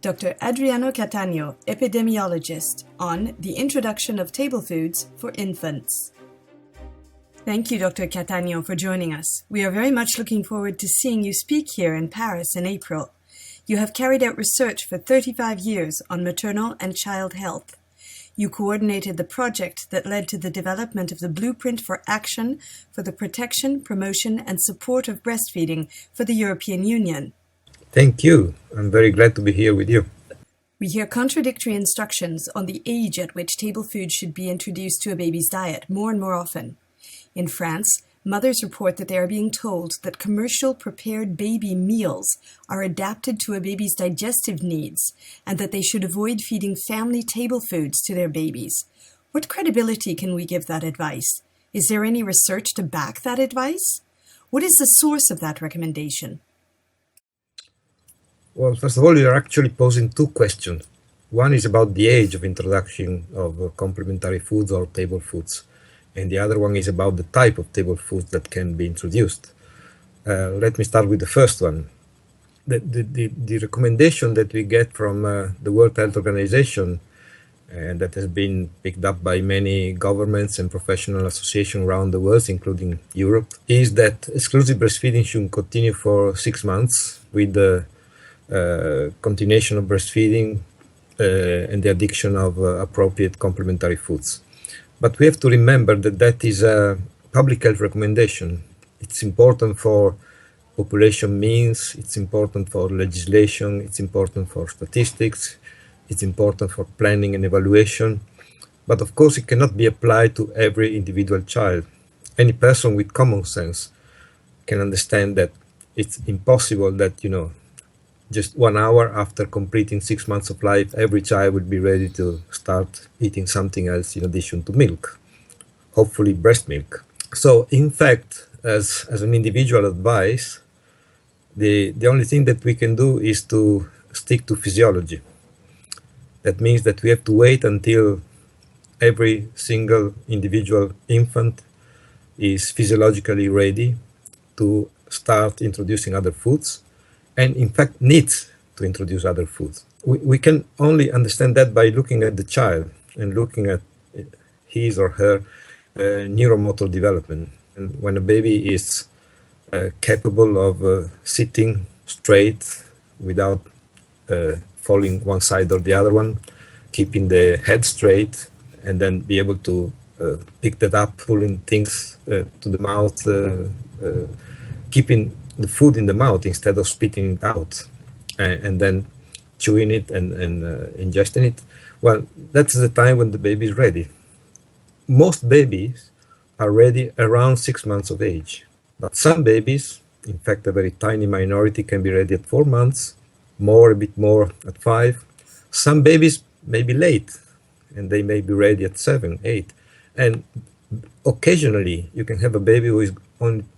Dr. Adriano Cattaneo, epidemiologist, on the introduction of table foods for infants. Thank you, Dr. Cattaneo, for joining us. We are very much looking forward to seeing you speak here in Paris in April. You have carried out research for 35 years on maternal and child health. You coordinated the project that led to the development of the Blueprint for Action for the Protection, Promotion and Support of Breastfeeding for the European Union. Thank you. I'm very glad to be here with you. We hear contradictory instructions on the age at which table food should be introduced to a baby's diet more and more often. In France, mothers report that they are being told that commercial prepared baby meals are adapted to a baby's digestive needs and that they should avoid feeding family table foods to their babies. What credibility can we give that advice? Is there any research to back that advice? What is the source of that recommendation? Well, first of all, you're actually posing two questions. One is about the age of introduction of complementary foods or table foods. And the other one is about the type of table foods that can be introduced. Let me start with the first one. The recommendation that we get from the World Health Organization, and that has been picked up by many governments and professional associations around the world, including Europe, is that exclusive breastfeeding should continue for 6 months with the continuation of breastfeeding and the addiction of appropriate complementary foods. But we have to remember that that is a public health recommendation. It's important for population means, it's important for legislation, it's important for statistics, it's important for planning and evaluation. But of course, it cannot be applied to every individual child. Any person with common sense can understand that it's impossible that, just 1 hour after completing 6 months of life, every child will be ready to start eating something else in addition to milk, hopefully breast milk. So in fact, as an individual advice, the only thing that we can do is to stick to physiology. That means that we have to wait until every single individual infant is physiologically ready to start introducing other foods, and in fact needs to introduce other foods. We can only understand that by looking at the child and looking at his or her neuromotor development. And when a baby is capable of sitting straight without falling one side or the other one, keeping the head straight, and then be able to pick that up, pulling things to the mouth, keeping the food in the mouth instead of spitting it out and then chewing it and ingesting it. Well, that's the time when the baby is ready. Most babies are ready around 6 months of age, but some babies, in fact a very tiny minority, can be ready at 4 months, a bit more at 5. Some babies may be late and they may be ready at 7, 8. And occasionally you can have a baby who is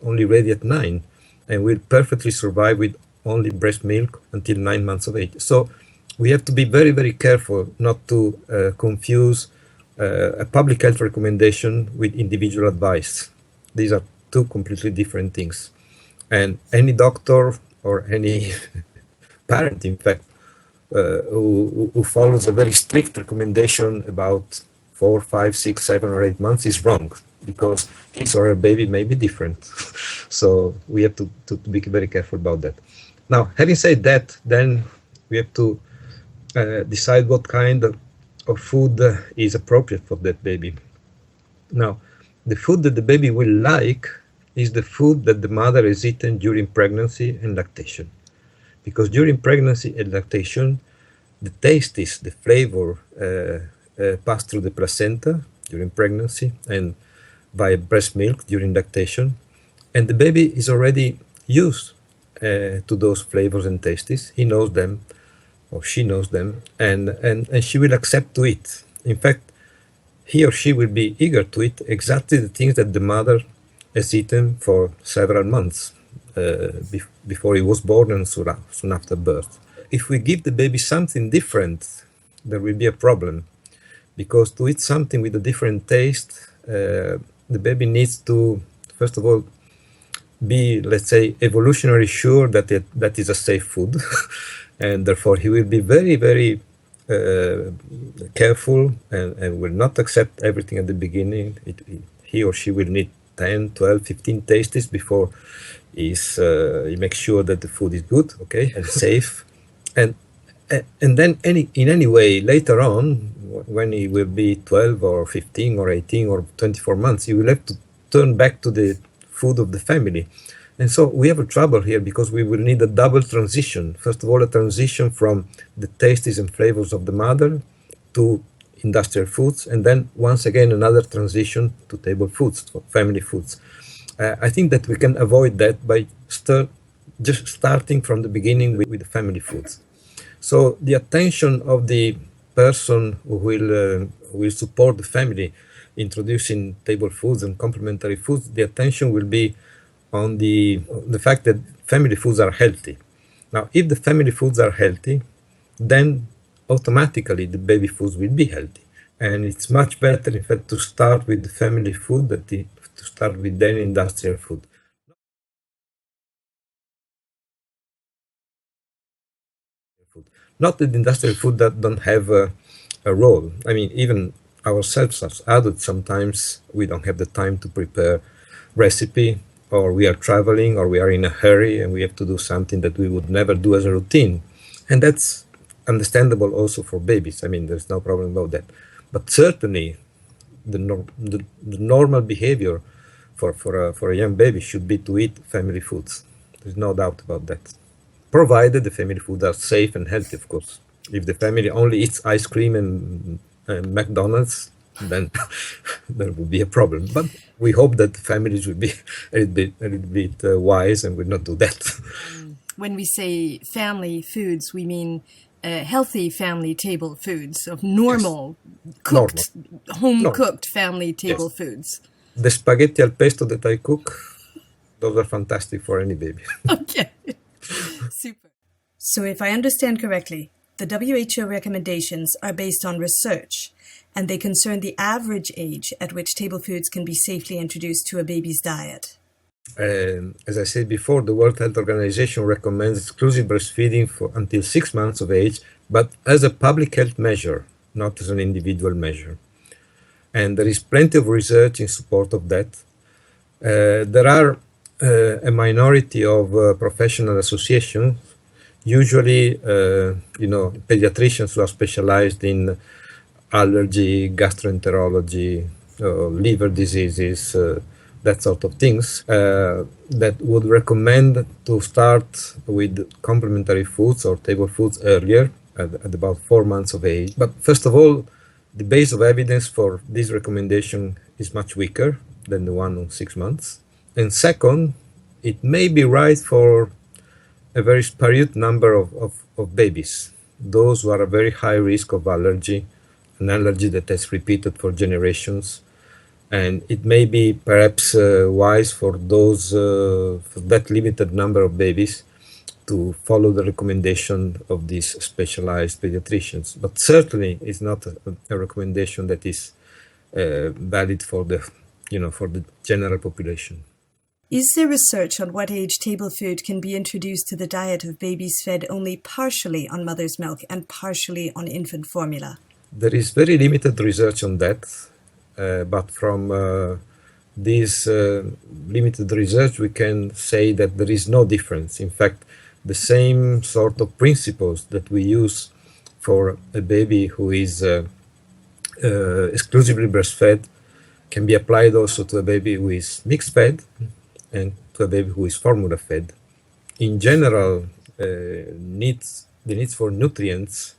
only ready at 9 and will perfectly survive with only breast milk until 9 months of age. So we have to be very, very careful not to confuse a public health recommendation with individual advice. These are two completely different things. And any doctor or any parent, in fact, who follows a very strict recommendation about 4, 5, 6, 7 or 8 months is wrong, because his or her baby may be different. So we have to be very careful about that. Now, having said that, then we have to decide what kind of food is appropriate for that baby. Now, the food that the baby will like is the food that the mother has eaten during pregnancy and lactation. Because during pregnancy and lactation, the tastes, the flavor pass through the placenta during pregnancy and by breast milk during lactation, and the baby is already used to those flavors and tastes. He knows them, or she knows them, and she will accept to eat. In fact, he or she will be eager to eat exactly the things that the mother has eaten for several months before he was born and soon after birth. If we give the baby something different, there will be a problem, because to eat something with a different taste, the baby needs to, first of all, be, let's say, evolutionary sure that that is a safe food, and therefore he will be very, very careful and will not accept everything at the beginning. He or she will need 10, 12, 15 tastes before he makes sure that the food is good, okay, and safe. And then in any way, later on, when he will be 12 or 15 or 18 or 24 months, he will have to turn back to the food of the family. And so we have a trouble here because we will need a double transition. First of all, a transition from the tastes and flavors of the mother to industrial foods, and then once again another transition to table foods, family foods. I think that we can avoid that by just starting from the beginning with the family foods. So the attention of the person who will support the family introducing table foods and complementary foods, the attention will be on the fact that family foods are healthy. Now, if the family foods are healthy, then automatically the baby foods will be healthy. And it's much better, in fact, to start with the family food than to start with then industrial food. Not that industrial food that don't have a role. I mean, even ourselves as adults, sometimes we don't have the time to prepare recipe, or we are traveling, or we are in a hurry and we have to do something that we would never do as a routine. And that's understandable also for babies. I mean, there's no problem about that. But certainly the normal behavior for a young baby should be to eat family foods. There's no doubt about that. Provided the family foods are safe and healthy, of course. If the family only eats ice cream and McDonald's, then there will be a problem. But we hope that the families will be a little bit wise and will not do that. When we say family foods, we mean healthy family table foods of normal, cooked, home-cooked family table foods. The spaghetti al pesto that I cook, those are fantastic for any baby. Okay, super. So if I understand correctly, the WHO recommendations are based on research, and they concern the average age at which table foods can be safely introduced to a baby's diet. As I said before, the World Health Organization recommends exclusive breastfeeding for until 6 months of age, but as a public health measure, not as an individual measure. And there is plenty of research in support of that. There are a minority of professional associations, usually pediatricians who are specialized in allergy, gastroenterology, liver diseases, that sort of things, that would recommend to start with complementary foods or table foods earlier, at about 4 months of age. But first of all, the base of evidence for this recommendation is much weaker than the one on 6 months. And second, it may be right for a very spurious number of babies, those who are at very high risk of allergy, an allergy that has repeated for generations. And it may be perhaps wise for for that limited number of babies to follow the recommendation of these specialized pediatricians. But certainly it's not a recommendation that is valid for the general population. Is there research on what age table food can be introduced to the diet of babies fed only partially on mother's milk and partially on infant formula? There is very limited research on that, but from this limited research we can say that there is no difference. In fact, the same sort of principles that we use for a baby who is exclusively breastfed can be applied also to a baby who is mixed fed and to a baby who is formula fed. In general, the needs for nutrients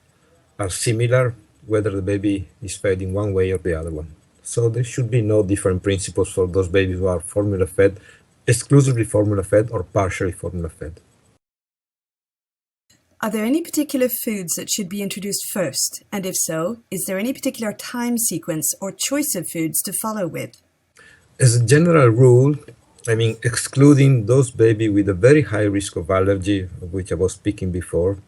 are similar whether the baby is fed in one way or the other one. So there should be no different principles for those babies who are formula fed, exclusively formula fed or partially formula fed. Are there any particular foods that should be introduced first? And if so, is there any particular time sequence or choice of foods to follow with? As a general rule, excluding those babies with a very high risk of allergy, of which I was speaking before,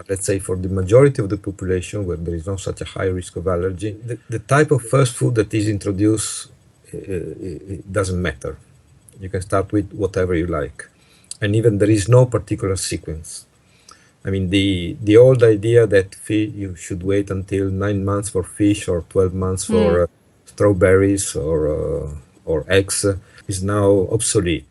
let's say for the majority of the population where there is not such a high risk of allergy, the type of first food that is introduced, it doesn't matter. You can start with whatever you like. And even there is no particular sequence. I mean, the old idea that you should wait until 9 months for fish or 12 months for strawberries or eggs is now obsolete.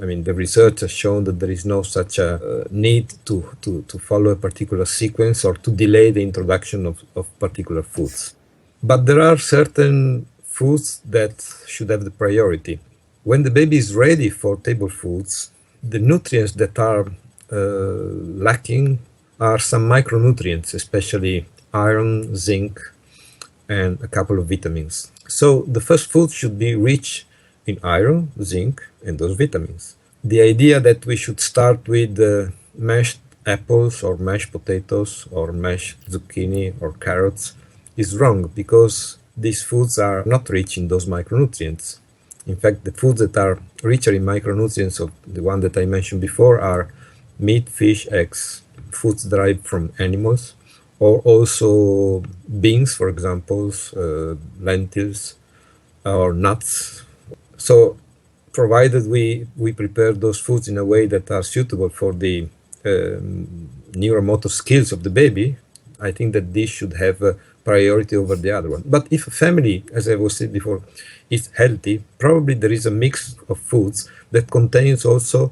I mean, the research has shown that there is no such a need to follow a particular sequence or to delay the introduction of particular foods. But there are certain foods that should have the priority. When the baby is ready for table foods, the nutrients that are lacking are some micronutrients, especially iron, zinc, and a couple of vitamins. So the first food should be rich in iron, zinc, and those vitamins. The idea that we should start with mashed apples or mashed potatoes or mashed zucchini or carrots is wrong, because these foods are not rich in those micronutrients. In fact, the foods that are richer in micronutrients, of the one that I mentioned before, are meat, fish, eggs, foods derived from animals, or also beans, for example, lentils, or nuts. So, provided we prepare those foods in a way that are suitable for the neuromotor skills of the baby, I think that this should have a priority over the other one. But if a family, as I was saying before, is healthy, probably there is a mix of foods that contains also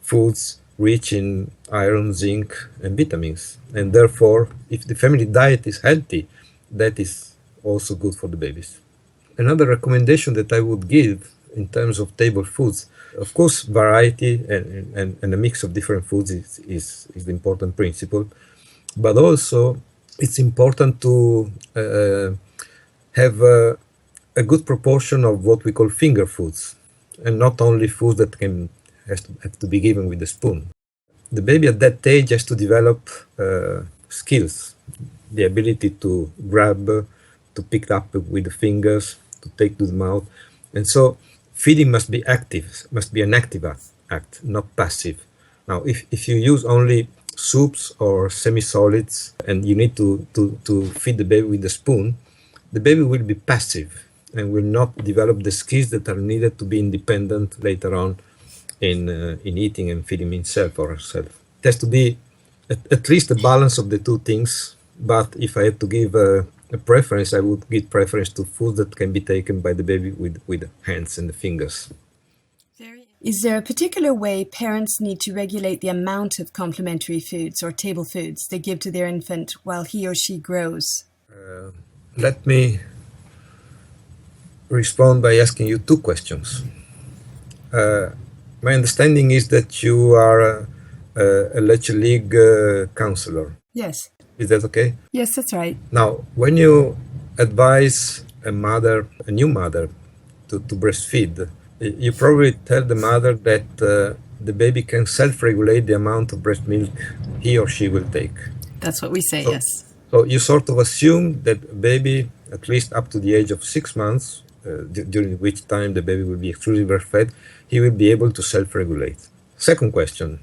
foods rich in iron, zinc, and vitamins. And therefore, if the family diet is healthy, that is also good for the babies. Another recommendation that I would give in terms of table foods, of course, variety and a mix of different foods is the important principle. But also, it's important to have a good proportion of what we call finger foods, and not only foods that have to be given with a spoon. The baby at that age has to develop skills, the ability to grab, to pick up with the fingers, to take to the mouth. And so feeding must be active, must be an active act, not passive. Now, if you use only soups or semi-solids and you need to feed the baby with a spoon, the baby will be passive and will not develop the skills that are needed to be independent later on in eating and feeding himself or herself. It has to be at least a balance of the two things, but if I had to give a preference, I would give preference to food that can be taken by the baby with the hands and the fingers. Is there a particular way parents need to regulate the amount of complementary foods or table foods they give to their infant while he or she grows? Let me respond by asking you two questions. My understanding is that you are a Lecce League counselor. Yes. Is that okay? Yes, that's right. Now, when you advise a new mother to breastfeed, you probably tell the mother that the baby can self-regulate the amount of breast milk he or she will take. That's what we say, yes. So you sort of assume that a baby, at least up to the age of 6 months, during which time the baby will be exclusively breastfed, he will be able to self-regulate. Second question,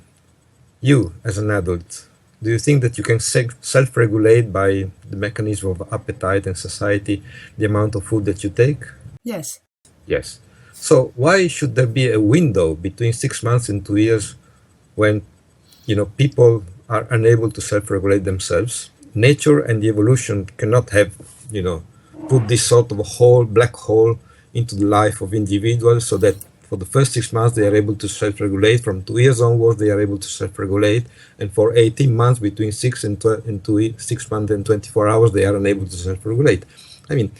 you as an adult, do you think that you can self-regulate by the mechanism of appetite and satiety the amount of food that you take? Yes. Yes. So why should there be a window between 6 months and 2 years when, people are unable to self-regulate themselves? Nature and the evolution cannot have, put this sort of a black hole into the life of individuals so that for the first 6 months they are able to self-regulate. From 2 years onwards they are able to self-regulate, and for 18 months between 6 months and 24 hours they are unable to self-regulate. I mean,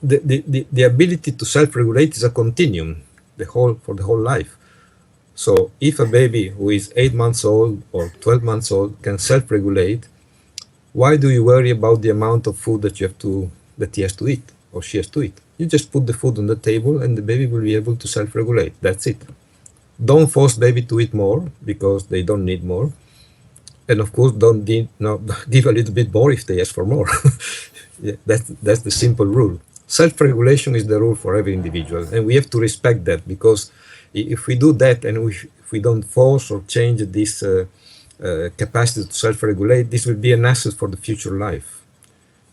the ability to self-regulate is a continuum for the whole life. So if a baby who is 8 months old or 12 months old can self-regulate, why do you worry about the amount of food that he has to eat or she has to eat? You just put the food on the table and the baby will be able to self-regulate. That's it. Don't force baby to eat more because they don't need more. And of course, don't give a little bit more if they ask for more. Yeah, that's the simple rule. Self-regulation is the rule for every individual, and we have to respect that, because if we do that and if we don't force or change this capacity to self-regulate, this will be an asset for the future life.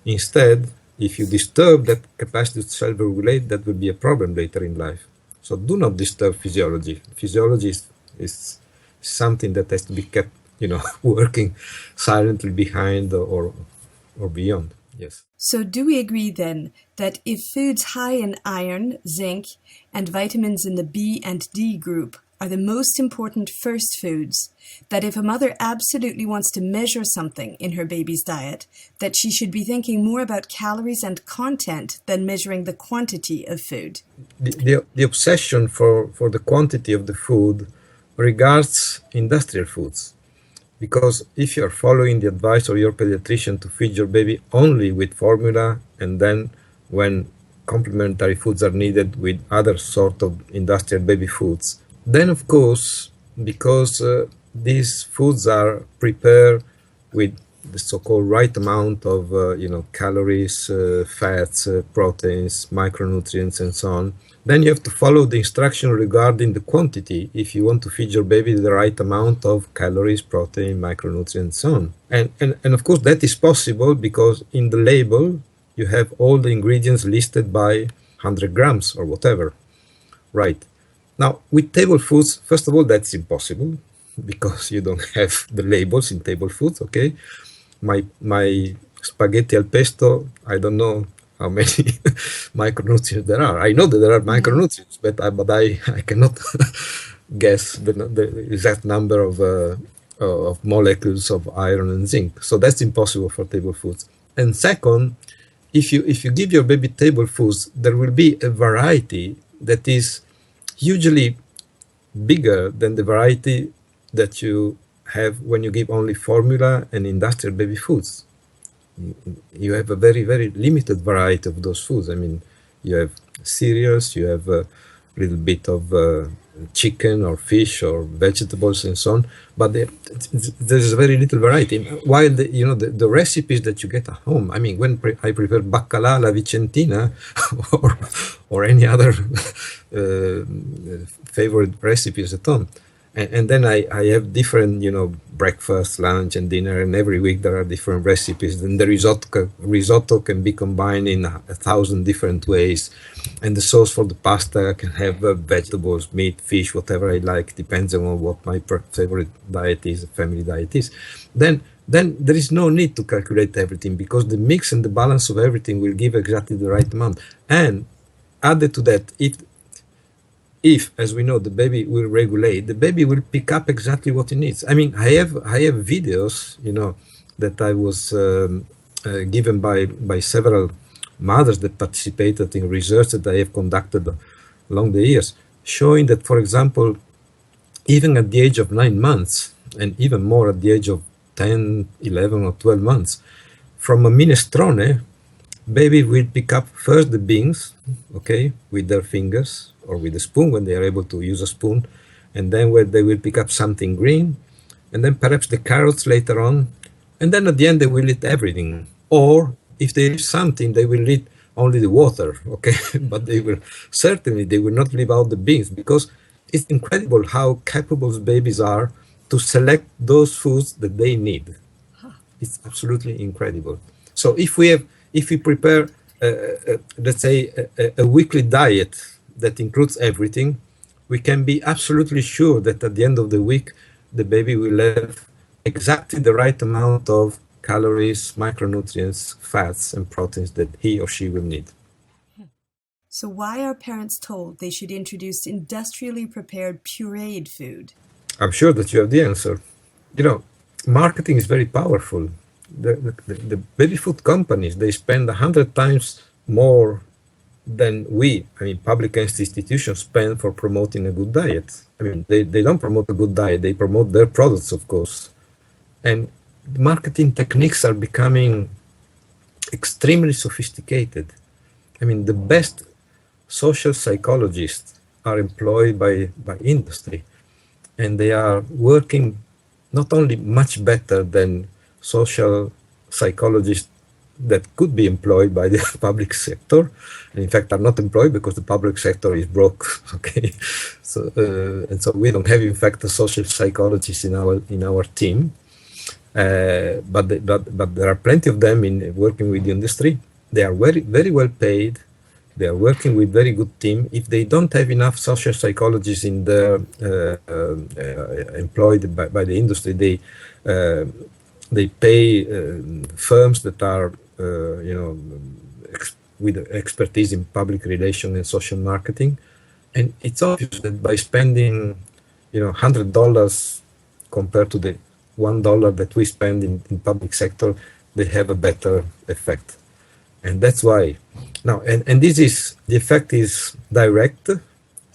Instead, if you disturb that capacity to self-regulate, that will be a problem later in life. So do not disturb physiology. Physiology is something that has to be kept, working silently behind or beyond. Yes. So do we agree then that if foods high in iron, zinc, and vitamins in the B and D group are the most important first foods, that if a mother absolutely wants to measure something in her baby's diet, that she should be thinking more about calories and content than measuring the quantity of food? The obsession for the quantity of the food regards industrial foods. Because if you are following the advice of your pediatrician to feed your baby only with formula, and then when complementary foods are needed with other sort of industrial baby foods, then of course, because these foods are prepared with the so-called right amount of calories, fats, proteins, micronutrients, and so on, then you have to follow the instruction regarding the quantity if you want to feed your baby the right amount of calories, protein, micronutrients, and so on. And of course that is possible because in the label you have all the ingredients listed by 100 grams or whatever. Right. Now, with table foods, first of all, that's impossible because you don't have the labels in table foods, okay? My spaghetti al pesto, I don't know how many micronutrients there are. I know that there are micronutrients, but I cannot guess the exact number of molecules of iron and zinc. So that's impossible for table foods. And second, if you give your baby table foods, there will be a variety that is usually bigger than the variety that you have when you give only formula and industrial baby foods. You have a very, very limited variety of those foods. I mean, you have cereals, you have a little bit of chicken or fish or vegetables and so on, but there's very little variety. While the recipes that you get at home, I mean, when I prepare baccalà alla vicentina or any other favorite recipes at home, and then I have different, breakfast, lunch, and dinner, and every week there are different recipes. Then the risotto can be combined in 1,000 different ways, and the sauce for the pasta can have vegetables, meat, fish, whatever I like, depends on what my favorite diet is, family diet is. Then there is no need to calculate everything because the mix and the balance of everything will give exactly the right amount. And added to that, if, as we know, the baby will regulate, the baby will pick up exactly what he needs. I mean, I have videos, that I was given by several mothers that participated in research that I have conducted along the years, showing that, for example, even at the age of 9 months, and even more at the age of 10, 11, or 12 months, from a minestrone, baby will pick up first the beans, okay, with their fingers, or with a spoon when they are able to use a spoon, and then where they will pick up something green, and then perhaps the carrots later on, and then at the end they will eat everything. Or if they eat something, they will eat only the water, okay? But they will not leave out the beans, because it's incredible how capable babies are to select those foods that they need. It's absolutely incredible. So if we prepare, let's say, a weekly diet that includes everything, we can be absolutely sure that at the end of the week, the baby will have exactly the right amount of calories, micronutrients, fats, and proteins that he or she will need. So why are parents told they should introduce industrially prepared pureed food? I'm sure that you have the answer. Marketing is very powerful. The baby food companies, they spend 100 times more than public institutions spend for promoting a good diet. I mean, they don't promote a good diet, they promote their products, of course. And marketing techniques are becoming extremely sophisticated. I mean, the best social psychologists are employed by industry, and they are working not only much better than social psychologists that could be employed by the public sector, and in fact are not employed because the public sector is broke. Okay, so we don't have, in fact, a social psychologist in our team, but there are plenty of them in working with the industry. they are very, very well paid. They are working with very good team. If they don't have enough social psychologists in the employed by the industry, they pay firms that are with expertise in public relations and social marketing. And it's obvious that by spending $100 compared to the $1 that we spend in public sector, they have a better effect. And that's why now, and this is, the effect is direct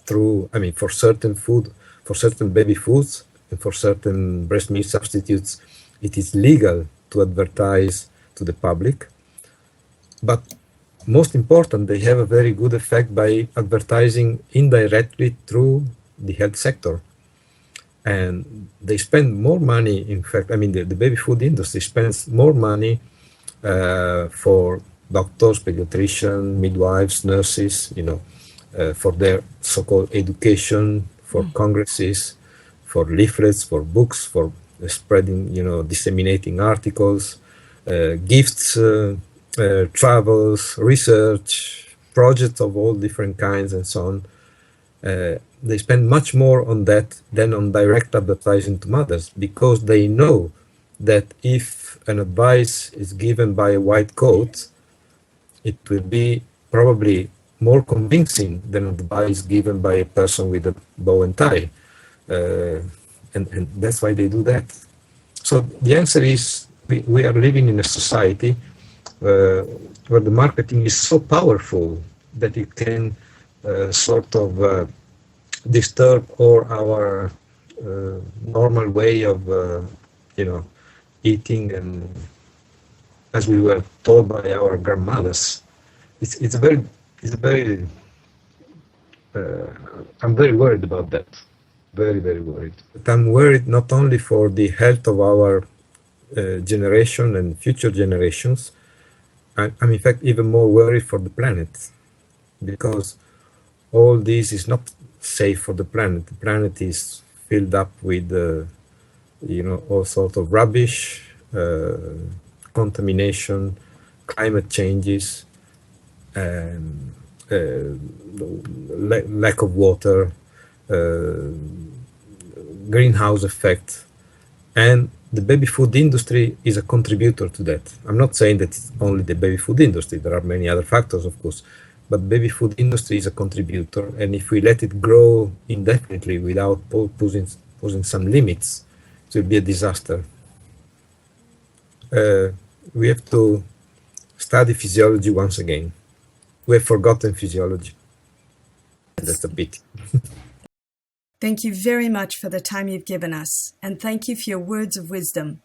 through, for certain food, for certain baby foods, and for certain breast milk substitutes, it is legal to advertise to the public. But most important, they have a very good effect by advertising indirectly through the health sector. And they spend more money, in fact, the baby food industry spends more money for doctors, pediatricians, midwives, nurses, for their so-called education, for congresses, for leaflets, for books, for spreading, disseminating articles, gifts, travels, research, projects of all different kinds and so on. They spend much more on that than on direct advertising to mothers, because they know that if an advice is given by a white coat, it will be probably more convincing than advice given by a person with a bow and tie. And that's why they do that. So the answer is we are living in a society where the marketing is so powerful that it can disturb all our normal way of eating, and as we were told by our grandmothers. It's very I'm very worried about that. Very, very worried. But I'm worried not only for the health of our generation and future generations. I'm in fact even more worried for the planet, because all this is not safe for the planet. The planet is filled up with all sorts of rubbish, contamination, climate changes, lack of water, greenhouse effect, and the baby food industry is a contributor to that. I'm not saying that it's only the baby food industry. There are many other factors, of course, but baby food industry is a contributor, and if we let it grow indefinitely without posing some limits, it will be a disaster. We have to study physiology once again. We have forgotten physiology. That's a pity. Thank you very much for the time you've given us, and thank you for your words of wisdom.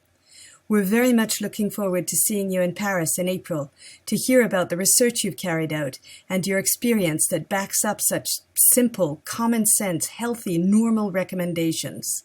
We're very much looking forward to seeing you in Paris in April to hear about the research you've carried out and your experience that backs up such simple, common sense, healthy, normal recommendations.